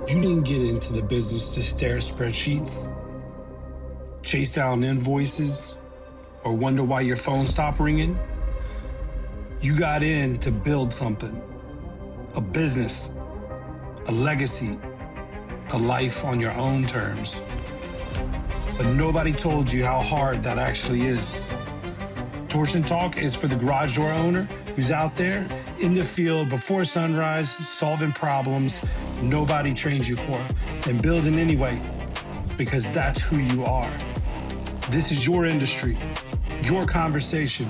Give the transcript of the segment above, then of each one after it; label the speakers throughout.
Speaker 1: You didn't get into the business to stare at spreadsheets, chase down invoices, or wonder why your phone stopped ringing. You got in to build something, a business, a legacy, a life on your own terms. But nobody told you how hard that actually is. Torsion Talk is for the garage door owner who's out there in the field before sunrise, solving problems nobody trained you for, and building anyway, because that's who you are. This is your industry, your conversation.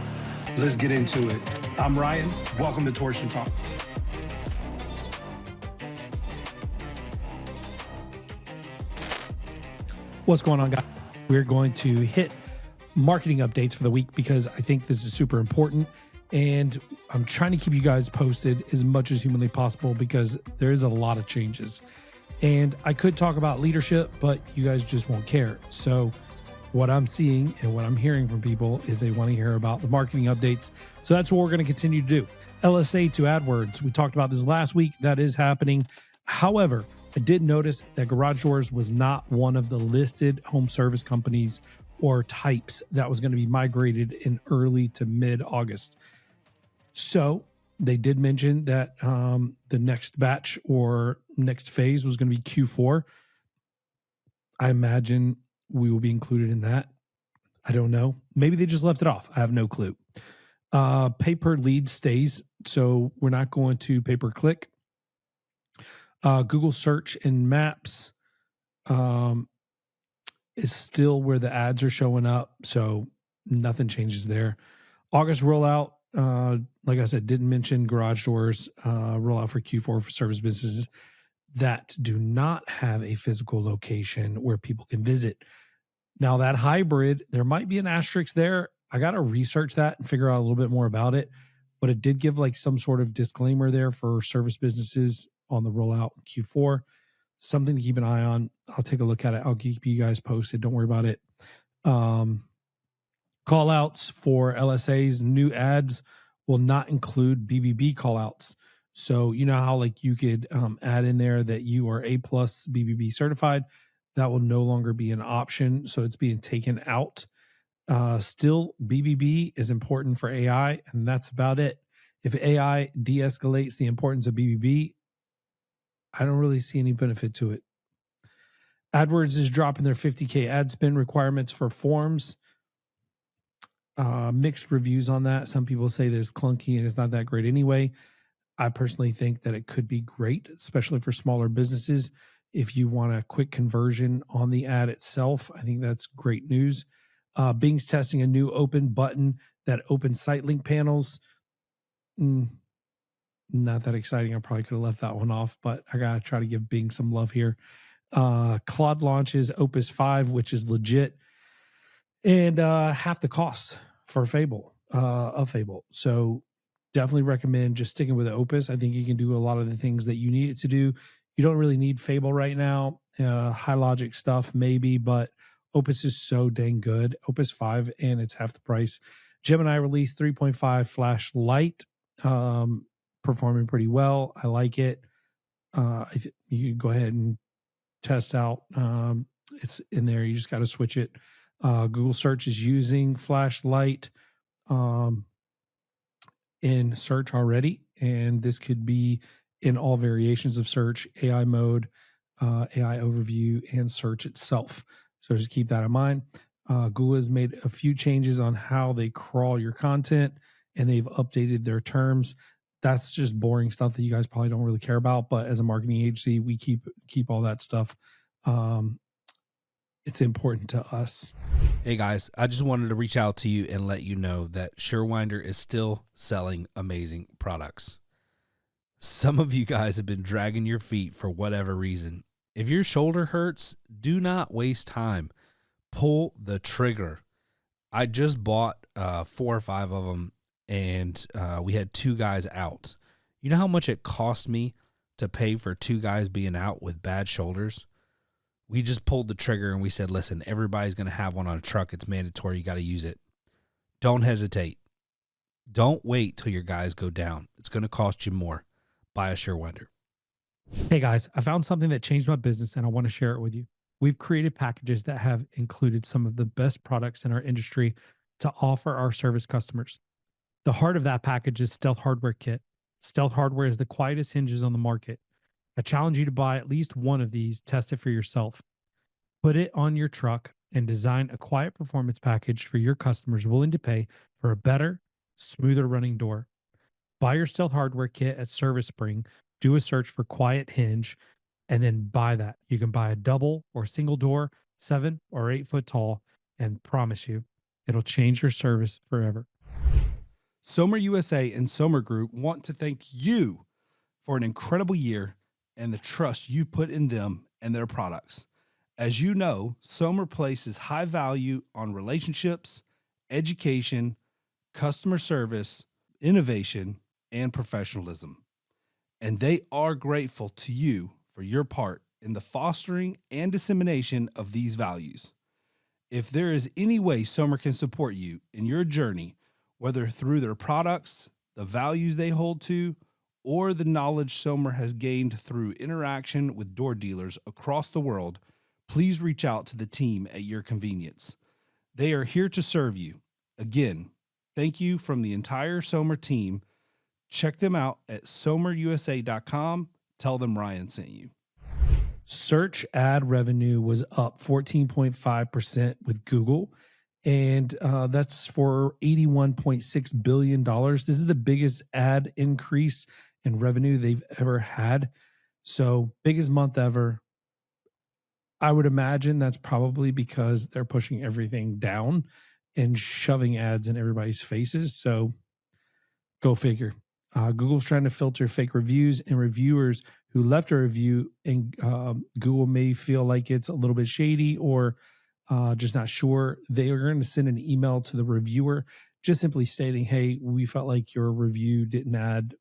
Speaker 1: Let's get into it. I'm Ryan. Welcome to Torsion Talk.
Speaker 2: What's going on, guys? We're going to hit marketing updates for the week because I think this is super important. And I'm trying to keep you guys posted as much as humanly possible because there is a lot of changes. And I could talk about leadership, but you guys just won't care. So what I'm seeing and what I'm hearing from people is they want to hear about the marketing updates. So that's what we're going to continue to do. LSA to AdWords. We talked about this last week. That is happening. However, I did notice that Garage Doors was not one of the listed home service companies or types that was going to be migrated in early to mid-August. So they did mention that the next batch or next phase was going to be Q4. I imagine we will be included in that. I don't know. Maybe they just left it off. I have no clue. Pay-per-lead stays, so we're not going to pay-per-click. Google search and maps is still where the ads are showing up, so nothing changes there. August rollout, like I said, didn't mention garage doors rollout for Q4 for service businesses that do not have a physical location where people can visit. Now that hybrid, there might be an asterisk there. I got to research that and figure out a little bit more about it, but it did give like some sort of disclaimer there for service businesses on the rollout in Q4. Something to keep an eye on. I'll take a look at it. I'll keep you guys posted. Don't worry about it. Call outs for LSAs, new ads will not include BBB call outs. So you know how like you could add in there that you are A+ BBB certified. That will no longer be an option. So it's being taken out. Still, BBB is important for AI, and that's about it. If AI de-escalates the importance of BBB, I don't really see any benefit to it. AdWords is dropping their 50K ad spend requirements for forms. Mixed reviews on that. Some people say that it's clunky and it's not that great anyway. I personally think that it could be great, especially for smaller businesses. If you want a quick conversion on the ad itself, I think that's great news. Bing's testing a new open button that opens site link panels. Not that exciting. I probably could have left that one off, but I got to try to give Bing some love here. Claude launches Opus 5, which is legit, and half the cost for Fable, of Fable. So definitely recommend just sticking with Opus. I think you can do a lot of the things that you need it to do. You don't really need Fable right now. High logic stuff, maybe, but Opus is so dang good. Opus 5, and it's half the price. Gemini released 3.5 Flash Lite. Performing pretty well. I like it. You can go ahead and test out. It's in there. You just got to switch it. Google Search is using Flash Lite in search already, and this could be in all variations of search, AI mode, AI overview, and search itself. So just keep that in mind. Google has made a few changes on how they crawl your content, and they've updated their terms. That's just boring stuff that you guys probably don't really care about. But as a marketing agency, we keep all that stuff. It's important to us.
Speaker 3: Hey guys, I just wanted to reach out to you and let you know that Surewinder is still selling amazing products. Some of you guys have been dragging your feet for whatever reason. If your shoulder hurts, do not waste time. Pull the trigger. I just bought 4 or 5 of them, and we had 2 guys out. You know how much it cost me to pay for 2 guys being out with bad shoulders? We just pulled the trigger and we said, listen, everybody's going to have one on a truck. It's mandatory. You got to use it. Don't hesitate. Don't wait till your guys go down. It's going to cost you more. Buy a Surewinder.
Speaker 2: Hey guys, I found something that changed my business and I want to share it with you. We've created packages that have included some of the best products in our industry to offer our service customers. The heart of that package is Stealth Hardware Kit. Stealth Hardware is the quietest hinges on the market. I challenge you to buy at least one of these, test it for yourself. Put it on your truck and design a quiet performance package for your customers willing to pay for a better, smoother running door. Buy your Stealth Hardware Kit at Service Spring, do a search for Quiet Hinge, and then buy that. You can buy a double or single door, 7 or 8 foot tall, and promise you it'll change your service forever.
Speaker 3: Somer USA and Somer Group want to thank you for an incredible year and the trust you put in them and their products. As you know, Somer places high value on relationships, education, customer service, innovation, and professionalism. And they are grateful to you for your part in the fostering and dissemination of these values. If there is any way Somer can support you in your journey, whether through their products, the values they hold to, or the knowledge Somer has gained through interaction with door dealers across the world, please reach out to the team at your convenience. They are here to serve you. Again, thank you from the entire Somer team. Check them out at somerusa.com. Tell them Ryan sent you.
Speaker 2: Search ad revenue was up 14.5% with Google, and that's for $81.6 billion. This is the biggest ad increase in revenue they've ever had. So, biggest month ever. I would imagine that's probably because they're pushing everything down and shoving ads in everybody's faces. So, go figure. Google's trying to filter fake reviews and reviewers who left a review, and Google may feel like it's a little bit shady or just not sure. They are going to send an email to the reviewer just simply stating, hey, we felt like your review didn't add,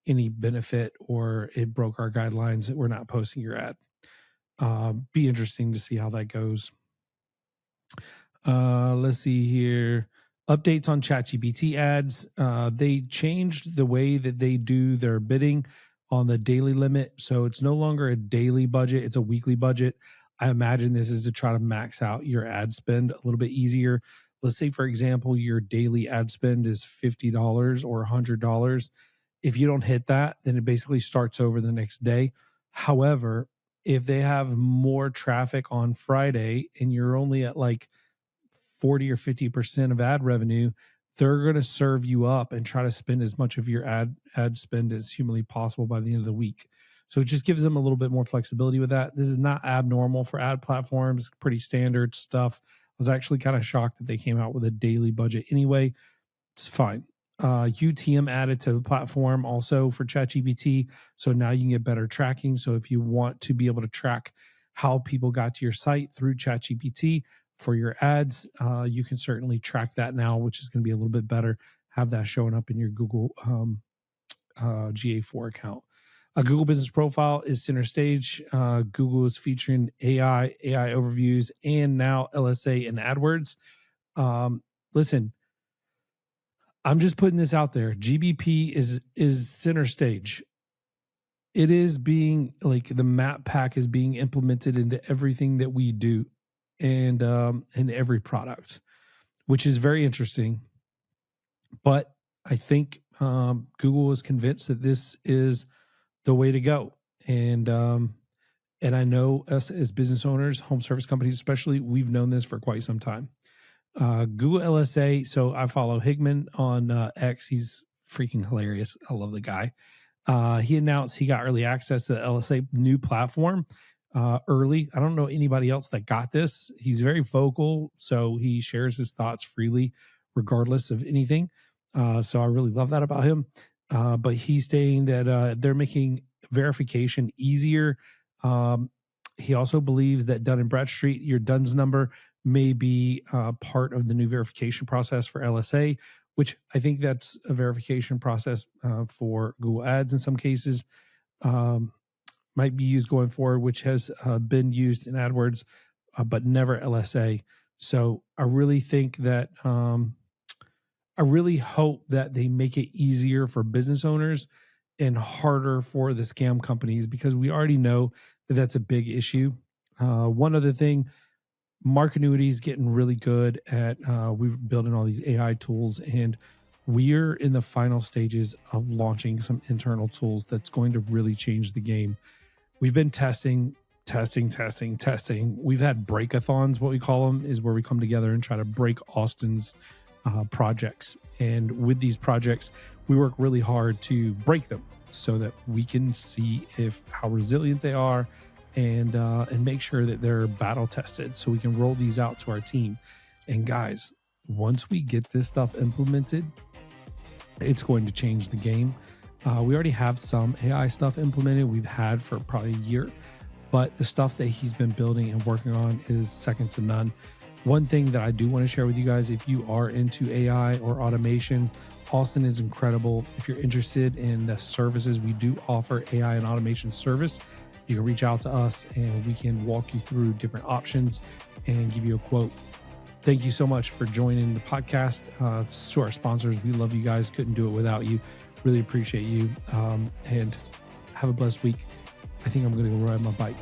Speaker 2: any benefit, or it broke our guidelines that we're not posting your ad. Be interesting to see how that goes. Let's see here. Updates on ChatGPT ads. They changed the way that they do their bidding on the daily limit. So it's no longer a daily budget, it's a weekly budget. I imagine this is to try to max out your ad spend a little bit easier. Let's say, for example, your daily ad spend is $50 or $100. If you don't hit that, then it basically starts over the next day. However, if they have more traffic on Friday and you're only at like 40 or 50% of ad revenue, they're going to serve you up and try to spend as much of your ad spend as humanly possible by the end of the week. So it just gives them a little bit more flexibility with that. This is not abnormal for ad platforms, pretty standard stuff. I was actually kind of shocked that they came out with a daily budget anyway. It's fine. UTM added to the platform also for ChatGPT. So now you can get better tracking. So if you want to be able to track how people got to your site through ChatGPT for your ads, you can certainly track that now, which is going to be a little bit better. Have that showing up in your Google GA4 account. A Google Business Profile is center stage. Google is featuring AI overviews, and now LSA and AdWords. Listen, I'm just putting this out there. GBP is center stage. It is being like the map pack is being implemented into everything that we do, and in every product, which is very interesting. But I think Google is convinced that this is the way to go, and I know us as business owners, home service companies especially, we've known this for quite some time. Google LSA. So I follow Higman on X. He's freaking hilarious. I love the guy. He announced he got early access to the LSA new platform early. I don't know anybody else that got this. He's very vocal, so he shares his thoughts freely, regardless of anything. So I really love that about him. But he's saying that they're making verification easier. He also believes that Dun & Bradstreet, your DUNS number, may be part of the new verification process for LSA, which I think that's a verification process for Google Ads in some cases. Might be used going forward, which has been used in AdWords, but never LSA. So I really think that I really hope that they make it easier for business owners and harder for the scam companies because we already know that that's a big issue. One other thing, Markenuity is getting really good at we're building all these AI tools, and we're in the final stages of launching some internal tools that's going to really change the game. We've been testing. We've had breakathons, what we call them, is where we come together and try to break Austin's projects. And with these projects, we work really hard to break them so that we can see how resilient they are and make sure that they're battle tested so we can roll these out to our team. And guys, once we get this stuff implemented, it's going to change the game. We already have some AI stuff implemented. We've had for probably a year, but the stuff that he's been building and working on is second to none. One thing that I do want to share with you guys, if you are into AI or automation, Austin is incredible. If you're interested in the services, we do offer AI and automation service. You can reach out to us and we can walk you through different options and give you a quote. Thank you so much for joining the podcast. To our sponsors, we love you guys. Couldn't do it without you. Really appreciate you. And have a blessed week. I think I'm going to go ride my bike.